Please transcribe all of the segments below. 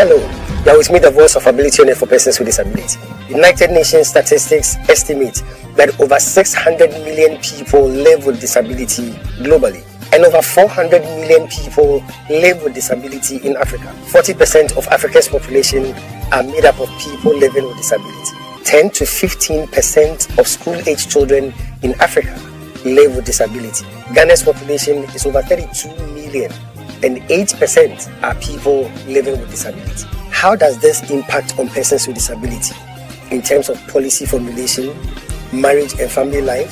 Hello, you are with me, the voice of ability owner for persons with disability. United Nations statistics estimate that over 600 million people live with disability globally, and over 400 million people live with disability in Africa. 40% of Africa's population are made up of people living with disability. 10 to 15% of school-age children in Africa live with disability. Ghana's population is over 32 million, and 8% are people living with disability. How does this impact on persons with disability in terms of policy formulation, marriage and family life,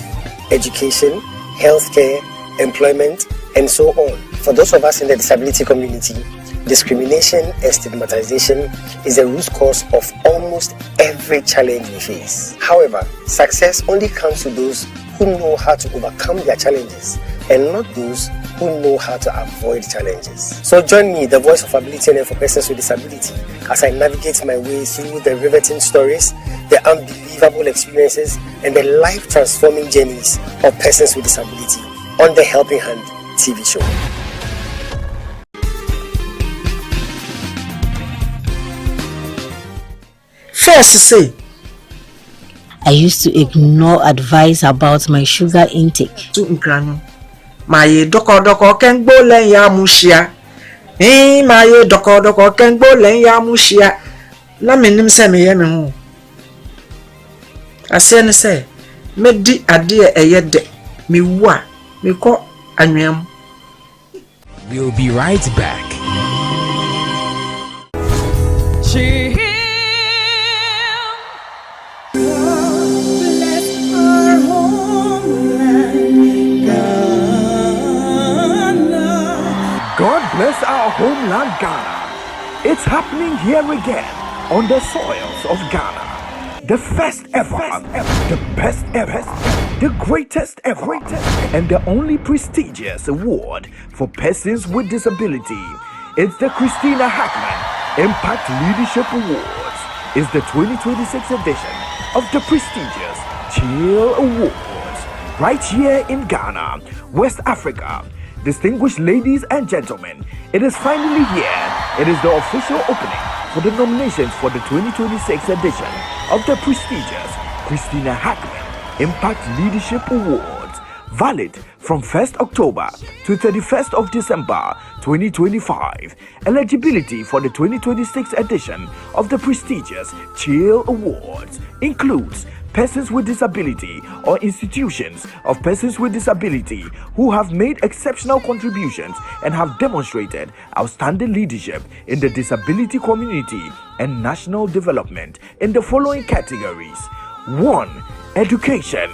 education, healthcare, employment, and so on? For those of us in the disability community, discrimination and stigmatization is the root cause of almost every challenge we face. However, success only comes to those who know how to overcome their challenges and not those who know how to avoid challenges. So join me, the voice of ability and for persons with disability, as I navigate my way through the riveting stories, the unbelievable experiences, and the life-transforming journeys of persons with disability on the Helping Hand TV show. First to say, I used to ignore advice about my sugar intake. To Nkrano, my doko kengbo len ya mushia. My doko kengbo len ya mushia. La menim se me ye me ho. Asene se, me di ade eye de, me wa, me ko anwam. We'll be right back. God bless our homeland Ghana. It's happening here again on the soils of Ghana. The first ever, the best ever, the greatest ever, and the only prestigious award for persons with disability. It's the Christina Hackman Impact Leadership Awards. It's the 2026 edition of the prestigious Chill Awards. Right here in Ghana, West Africa. Distinguished ladies and gentlemen, it is finally here. It is the official opening for the nominations for the 2026 edition of the prestigious Christina Hackman Impact Leadership Awards, valid from 1st October to 31st of December 2025. Eligibility for the 2026 edition of the prestigious Chill Awards includes persons with disability or institutions of persons with disability who have made exceptional contributions and have demonstrated outstanding leadership in the disability community and national development in the following categories: 1. Education,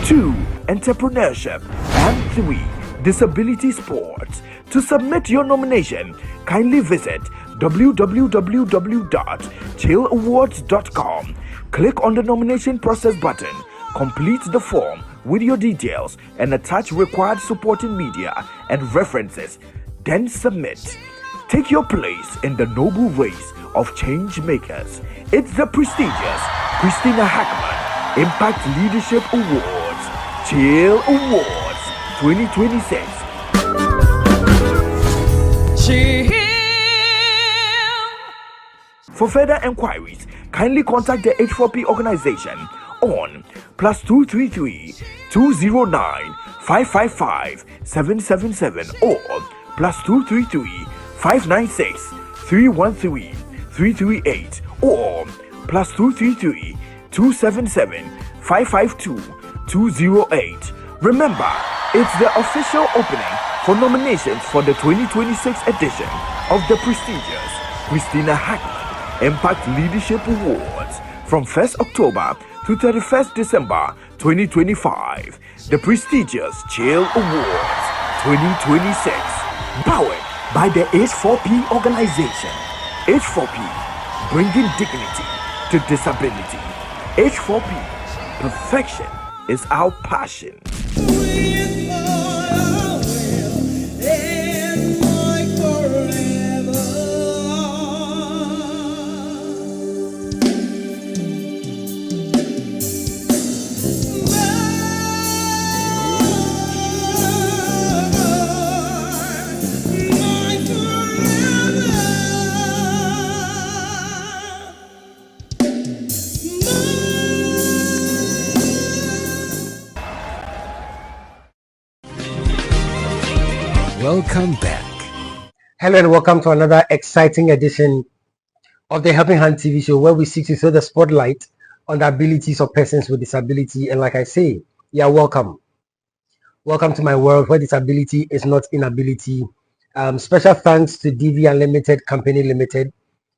2. Entrepreneurship, and 3. Disability sports. To submit your nomination, kindly visit www.chillawards.com. Click on the nomination process button, complete the form with your details, and attach required supporting media and references. Then submit. Take your place in the noble race of change makers. It's the prestigious Christina Hackman Impact Leadership Awards, Chill Awards 2026. For further enquiries, kindly contact the H4P Organization on +233 209 555 777 or +233 596 313 338 or +233 277 552 208. Remember, it's the official opening for nominations for the 2026 edition of the prestigious Christina Hackman Impact Leadership Awards from 1st October to 31st December 2025. The prestigious Chill Awards 2026. Powered by the H4P Organization. H4P, bringing dignity to disability. H4P, perfection is our passion. Welcome back. Hello and welcome to another exciting edition of the Helping Hand TV show, where we seek to throw the spotlight on the abilities of persons with disability. And like I say, you are welcome. Welcome to my world where disability is not inability. Special thanks to DV Unlimited Company Limited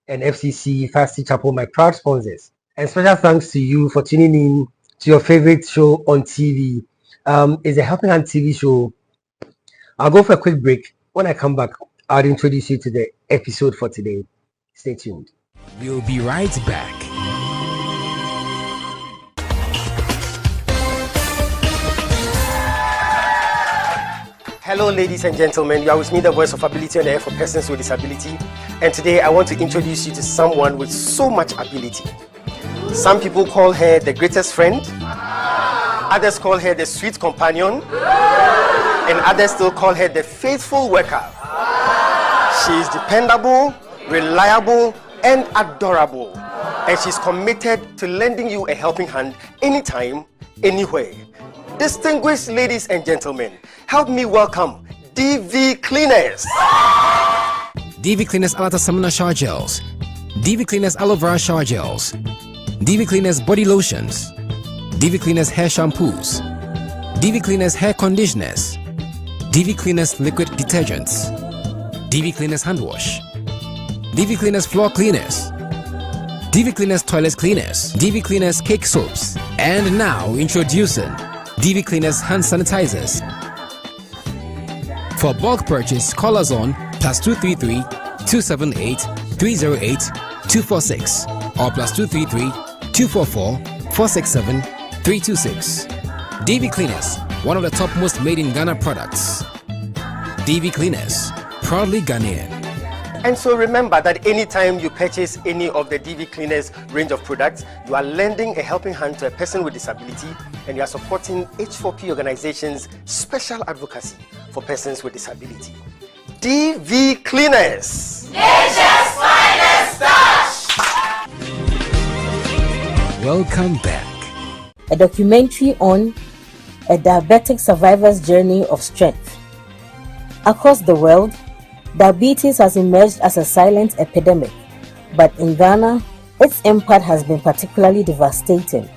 and FCC Fasty Chapel, my proud sponsors. And special thanks to you for tuning in to your favorite show on TV. It's a Helping Hand TV show. I'll go for a quick break. When I come back, I'll introduce you to the episode for today. Stay tuned. We'll be right back. Hello, ladies and gentlemen. You are with me, the voice of ability on the air for persons with disability. And today I want to introduce you to someone with so much ability. Some people call her the greatest friend. Others call her the sweet companion. And others still call her the faithful worker. She is dependable, reliable, and adorable. And she's committed to lending you a helping hand anytime, anywhere. Distinguished ladies and gentlemen, help me welcome DV Cleaners. DV Cleaners Alata Samana Shower Gels. DV Cleaners Aloe Vera Shower Gels. DV Cleaners Body Lotions. DV Cleaners Hair Shampoos. DV Cleaners Hair Conditioners. DV Cleaners Liquid Detergents. DV Cleaners Hand Wash. DV Cleaners Floor Cleaners. DV Cleaners Toilet Cleaners. DV Cleaners Cake Soaps. And now introducing DV Cleaners Hand Sanitizers. For bulk purchase, call us on +233 278 308 246 or +233 244 467 326. DV Cleaners, one of the top most made in Ghana products. DV Cleaners, proudly Ghanaian. And so remember that anytime you purchase any of the DV Cleaners range of products, you are lending a helping hand to a person with disability, and you are supporting H4P Organization's special advocacy for persons with disability. DV Cleaners, Nature's finest touch. Welcome back. A documentary on a diabetic survivor's journey of strength. Across the world, diabetes has emerged as a silent epidemic, but in Ghana, its impact has been particularly devastating.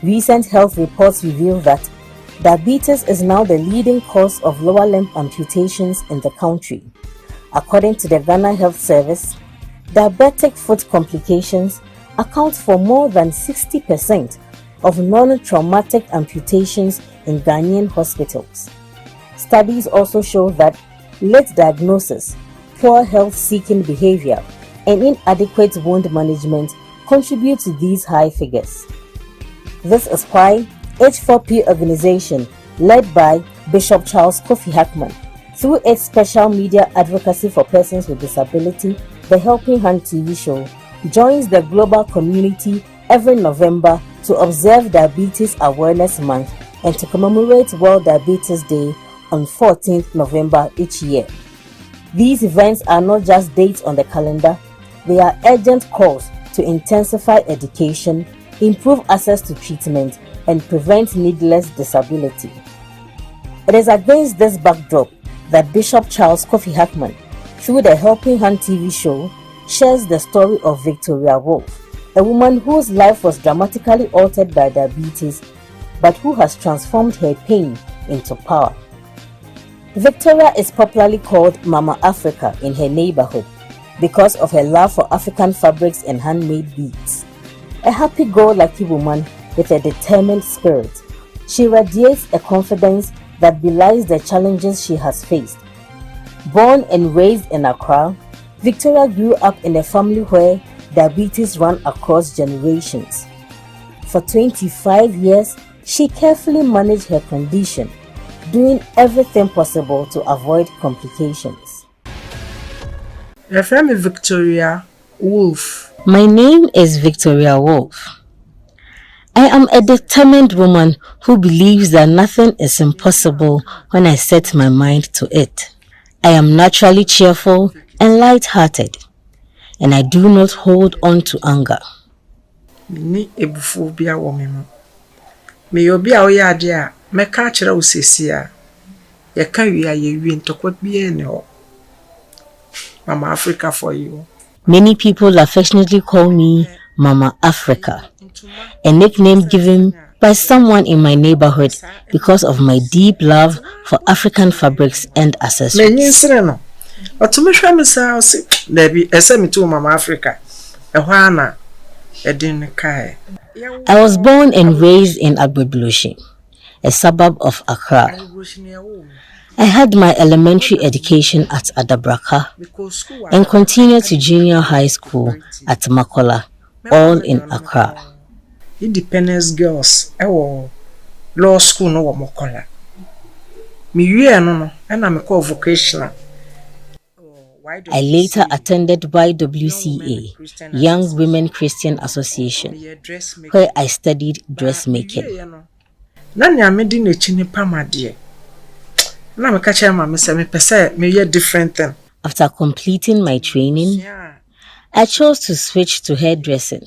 Recent health reports reveal that diabetes is now the leading cause of lower limb amputations in the country. According to the Ghana Health Service, diabetic foot complications account for more than 60% of non-traumatic amputations in Ghanaian hospitals. Studies also show that late diagnosis, poor health-seeking behavior, and inadequate wound management contribute to these high figures. This is why H4P Organization, led by Bishop Charles Kofi Hackman, through its special media advocacy for persons with disability, the Helping Hand TV show, joins the global community every November to observe Diabetes Awareness Month and to commemorate World Diabetes Day on 14th November each year. These events are not just dates on the calendar, they are urgent calls to intensify education, improve access to treatment, and prevent needless disability. It is against this backdrop that Bishop Charles Kofi Hackman, through the Helping Hand TV show, shares the story of Victoria Wolf, a woman whose life was dramatically altered by diabetes, but who has transformed her pain into power. Victoria is popularly called Mama Africa in her neighborhood because of her love for African fabrics and handmade beads. A happy-go-lucky woman with a determined spirit, she radiates a confidence that belies the challenges she has faced. Born and raised in Accra, Victoria grew up in a family where diabetes ran across generations. For 25 years, she carefully managed her condition, doing everything possible to avoid complications. Your friend is Victoria Wolf. My name is Victoria Wolf. I am a determined woman who believes that nothing is impossible when I set my mind to it. I am naturally cheerful and light-hearted, and I do not hold on to anger. Ni ebuphobia wo me mo. Me obi a oyade a meka kire wo sesia. Ye carry a ye win to quote bien or Mama Africa for you. Many people affectionately call me Mama Africa, a nickname given by someone in my neighborhood because of my deep love for African fabrics and accessories. I was born and raised in Agbogbloshie, a suburb of Accra. I had my elementary education at Adabraka and continued to junior high school at Makola, all in Accra. Independence girls, law school no Makola. And I'm a vocational. I later attended YWCA, Young Women Christian Association, where I studied dressmaking. Nanya made in a chini pama dear. Now I catch my say me a different thing. After completing my training, I chose to switch to hairdressing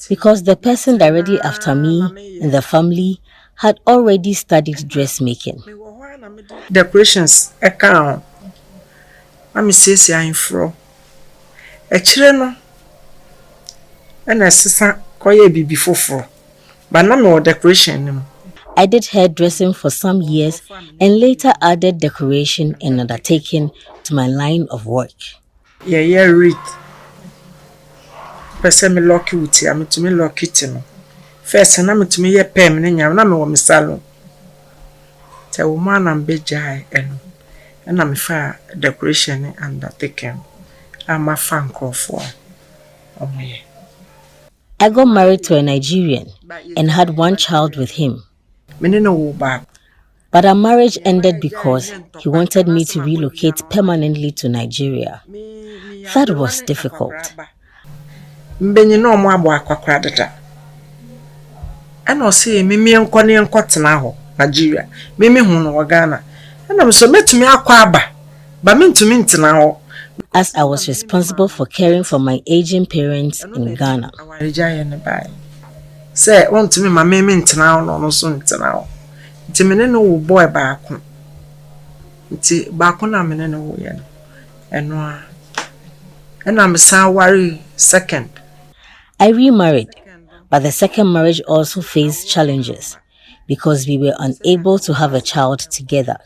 because the person directly after me in the family had already studied dressmaking. Decorations account. I'm says I'm fro. A chileno and a sister koye be before fro. But no more decoration. I did hairdressing for some years and later added decoration and undertaking to my line of work. Yeah, read. Person me lucky with you, I'm to me lucky to first, and I'm to me a permanent, and I'm a salon. Tell woman and be jai and I'm fair decoration and undertaking. I'm a fan call for me. I got married to a Nigerian and had one child with him. But our marriage ended because he wanted me to relocate permanently to Nigeria. That was difficult. And I'll say, Mimi and Connie and Cottonaho, Nigeria, Mimi Hono Ghana, and I'm so met me a quabba, but mean to mean now. As I was responsible for caring for my aging parents in Ghana. Say, want to me, my mint now, no soon now. No boy back. It's back on a minute, and I'm so worried. Second, I remarried, but the second marriage also faced challenges because we were unable to have a child together,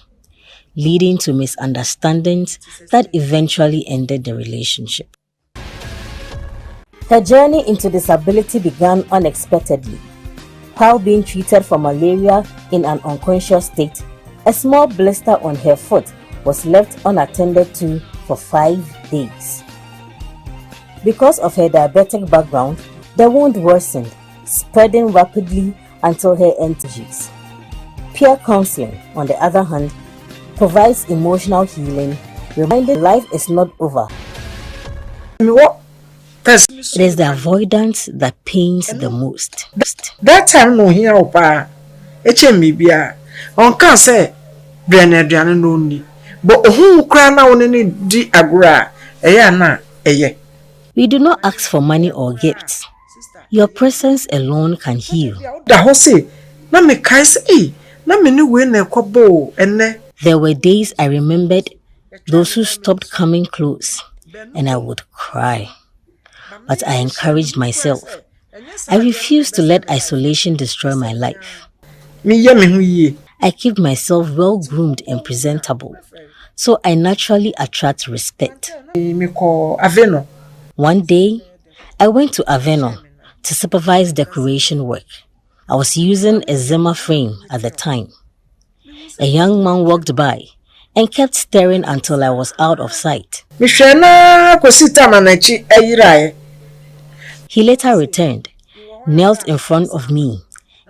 leading to misunderstandings that eventually ended the relationship. Her journey into disability began unexpectedly. While being treated for malaria in an unconscious state, a small blister on her foot was left unattended to for 5 days. Because of her diabetic background, the wound worsened, spreading rapidly until her NTGs. Peer counseling, on the other hand, provides emotional healing, reminding life is not over. It is the avoidance that pains the most. That time no here opa. HM bia. On can say Brenadian no ni. But who cry now ni di agura. Na eye. We do not ask for money or gifts. Your presence alone can heal. Da ho say na me kai say na me ni we na ekobo enne. There were days I remembered those who stopped coming close and I would cry. But I encouraged myself. I refused to let isolation destroy my life. I keep myself well groomed and presentable, so I naturally attract respect. One day, I went to Aveno to supervise decoration work. I was using a Zimmer frame at the time. A young man walked by and kept staring until I was out of sight. He later returned, knelt in front of me,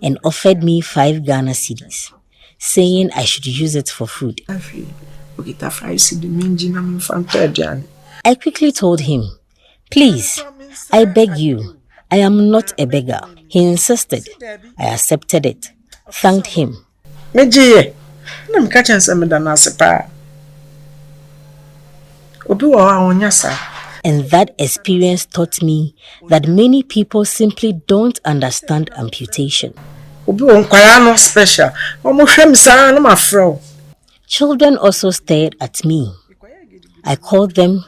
and offered me 5 Ghana cedis, saying I should use it for food. I quickly told him, "Please, I beg you, I am not a beggar." He insisted. I accepted it, thanked him. And that experience taught me that many people simply don't understand amputation. Children also stared at me. I called them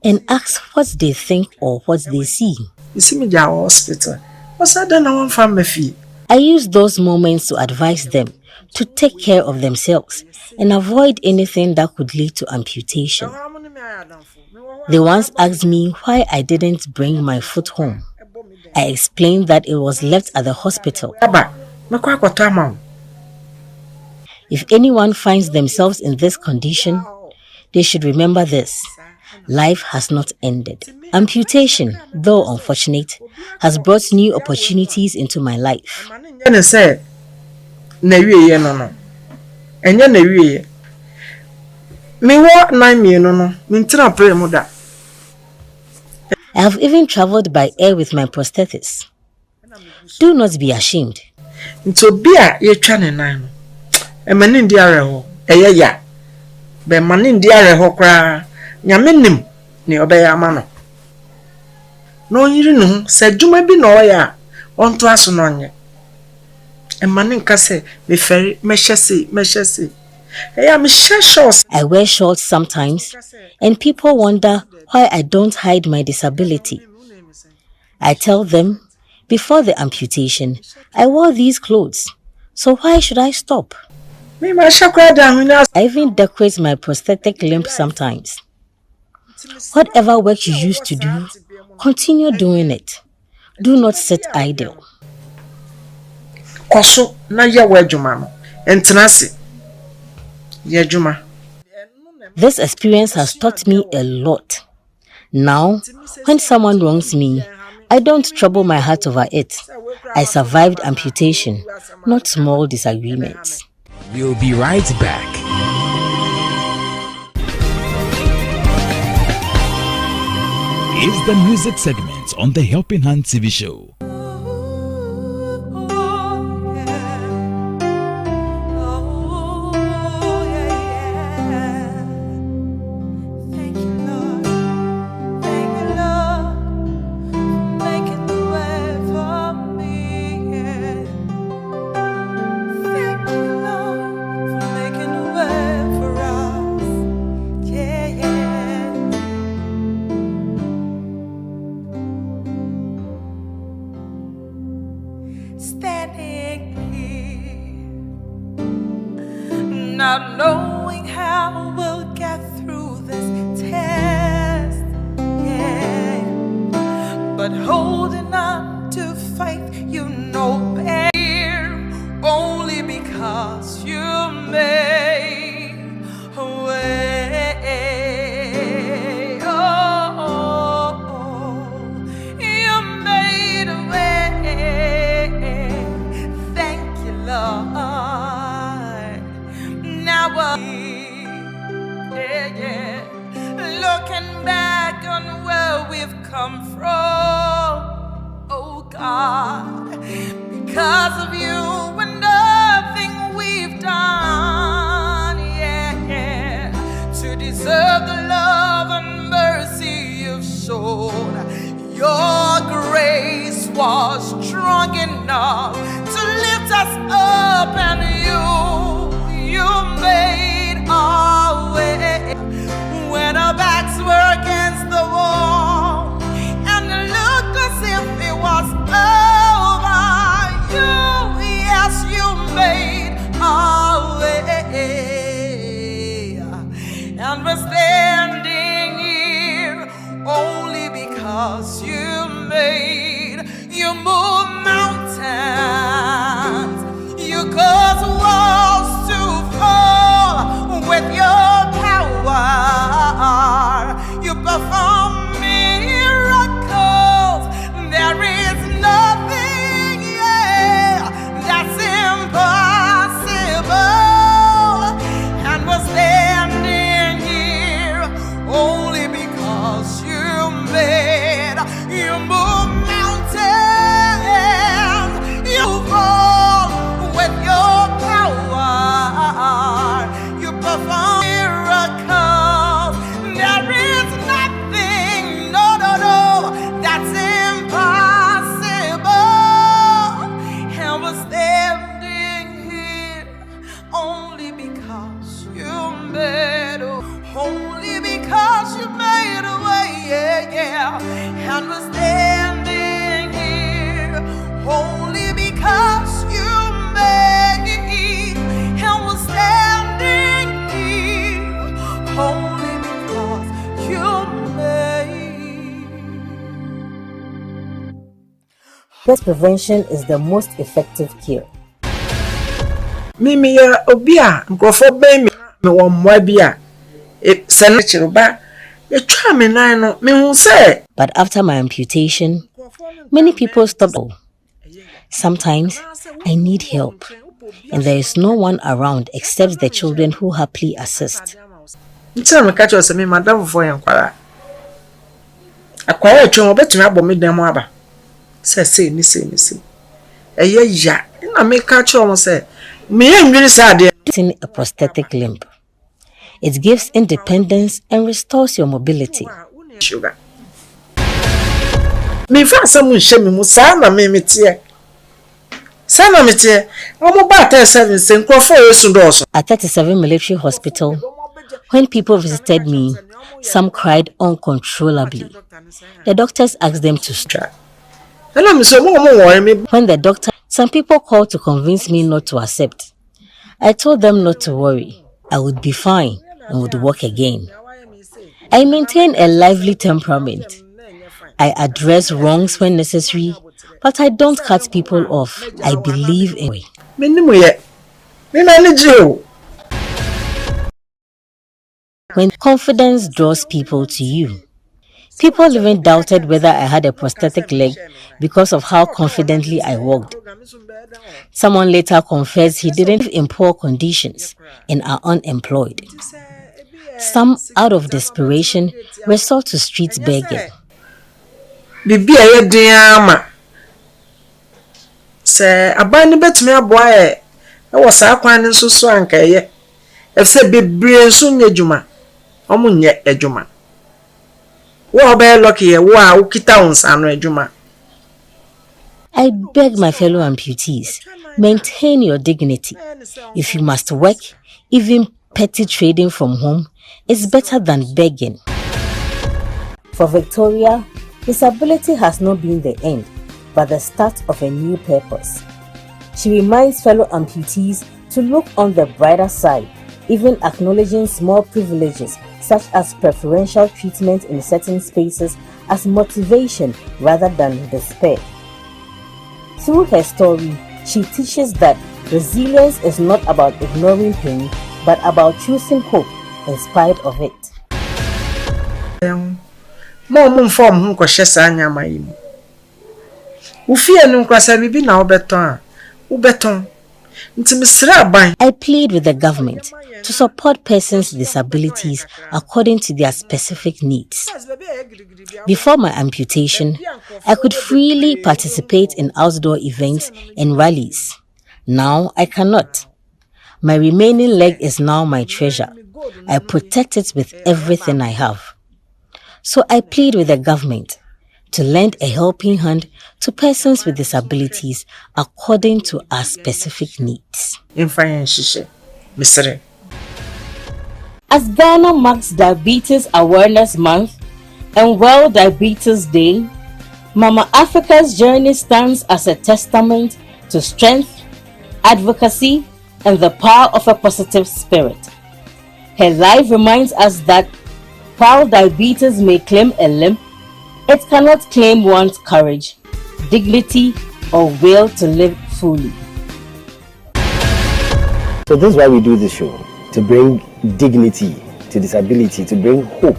and asked what they think or what they see. You see me at hospital. What's that done on from my feet? I used those moments to advise them to take care of themselves and avoid anything that could lead to amputation. They once asked me why I didn't bring my foot home. I explained that it was left at the hospital. If anyone finds themselves in this condition, they should remember this: life has not ended. Amputation, though unfortunate, has brought new opportunities into my life. I have even traveled by air with my prosthetics. Do not be ashamed. No, you know, said you may be no ya on to us on ye. And Maninka say, me ferry, me shessy. I wear shorts sometimes, and people wonder why I don't hide my disability. I tell them, before the amputation, I wore these clothes, so why should I stop? I even decorate my prosthetic limb sometimes. Whatever work you used to do, continue doing it. Do not sit idle. This experience has taught me a lot. Now, when someone wrongs me, I don't trouble my heart over it. I survived amputation, not small disagreements. We'll be right back. It's the music segment on the Helping Hand TV show. Not knowing how we'll get through this test, yeah. But holding on to faith, you know, better, only because you made a way. Oh, you made a way. Thank you, Lord. Looking back on where we've come from, oh God, because of you and nothing we've done, yeah, to deserve the love and mercy you've shown. Your grace was strong enough to lift us up, and you made our way when our backs were against the wall and it looked as if it was over. Yes, you made our way, and we're standing here only because you move mountains, you cause walls to fall with your power. You perform miracles. There is nothing, yeah, that's impossible. And we're standing here only because you move mountains. You fall with your power. You perform miracles. There is nothing, no, that's impossible. And we're standing here only because you only because you made a way, yeah. And we're standing here only because you made, and we're standing here only because you made. Pest prevention is the most effective cure. Mimi ya obia nkrofo ben me wo mwa bia senachiro ba etwa me nan no me hu say. But after my amputation, many people stopped. Sometimes I need help, and there is no one around except the children who happily assist. Ntia me catch us me madam for yankwara. Akwara etwa obetumi abọ me dan mu aba. Say ni say. Eye ya na me catch on say a prosthetic limb. It gives independence and restores your mobility. Sugar. Me fa samu shemi mu sana me metie. Sana metie. Omo ba 37 se nkrofo yesu doso. At 37 Military Hospital, when people visited me, some cried uncontrollably. The doctors asked them to stop. When the doctor, some people called to convince me not to accept. I told them not to worry. I would be fine and would walk again. I maintain a lively temperament. I address wrongs when necessary, but I don't cut people off. I believe in it. When confidence draws people to you. People even doubted whether I had a prosthetic leg because of how confidently I walked. Someone later confessed he didn't live in poor conditions and are unemployed. Some, out of desperation, resort to street begging. Bibi aye diama. Se abani betumi aboa e wo sa kwan nso so anka ye. Efse bebre nso nye djuma. Omo nye edjuma. I beg my fellow amputees, maintain your dignity. If you must work, even petty trading from home is better than begging. For Victoria, disability has not been the end, but the start of a new purpose. She reminds fellow amputees to look on the brighter side, even acknowledging small privileges such as preferential treatment in certain spaces as motivation rather than despair. Through her story, she teaches that resilience is not about ignoring pain, but about choosing hope in spite of it. I plead with the government to support persons with disabilities according to their specific needs. Before my amputation, I could freely participate in outdoor events and rallies. Now I cannot. My remaining leg is now my treasure. I protect it with everything I have. So I plead with the government to lend a helping hand to persons with disabilities according to our specific needs. As Ghana marks Diabetes Awareness Month and World Diabetes Day, Mama Africa's journey stands as a testament to strength, advocacy, and the power of a positive spirit. Her life reminds us that while diabetes may claim a limb, it cannot claim one's courage, dignity, or will to live fully. So this is why we do this show, to bring dignity to disability, to bring hope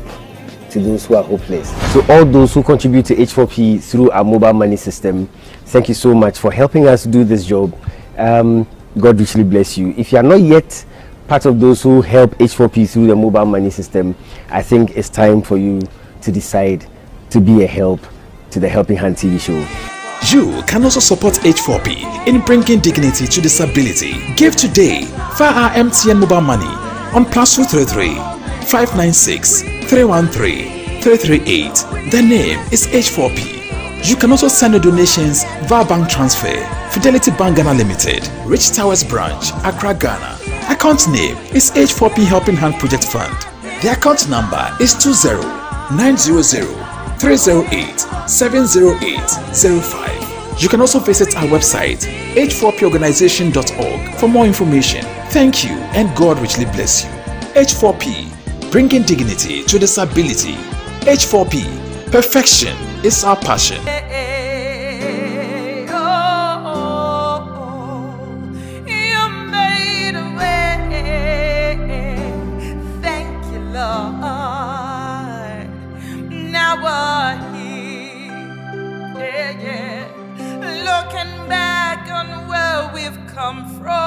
to those who are hopeless. So all those who contribute to H4P through our mobile money system, thank you so much for helping us do this job. God richly bless you. If you are not yet part of those who help H4P through the mobile money system, I think it's time for you to decide to be a help to the Helping Hand TV show. You can also support H4P in bringing dignity to disability. Give today via our MTN mobile money on +233 596 313 338. The name is H4P. You can also send your donations via bank transfer. Fidelity Bank Ghana Limited, Rich Towers Branch, Accra, Ghana. Account name is H4P Helping Hand Project Fund. The account number is 20-900-308-70805. You can also visit our website h4porganization.org for more information. Thank you and God richly bless you. H4P, bringing dignity to disability. H4P, perfection is our passion. Looking back on where we've come from.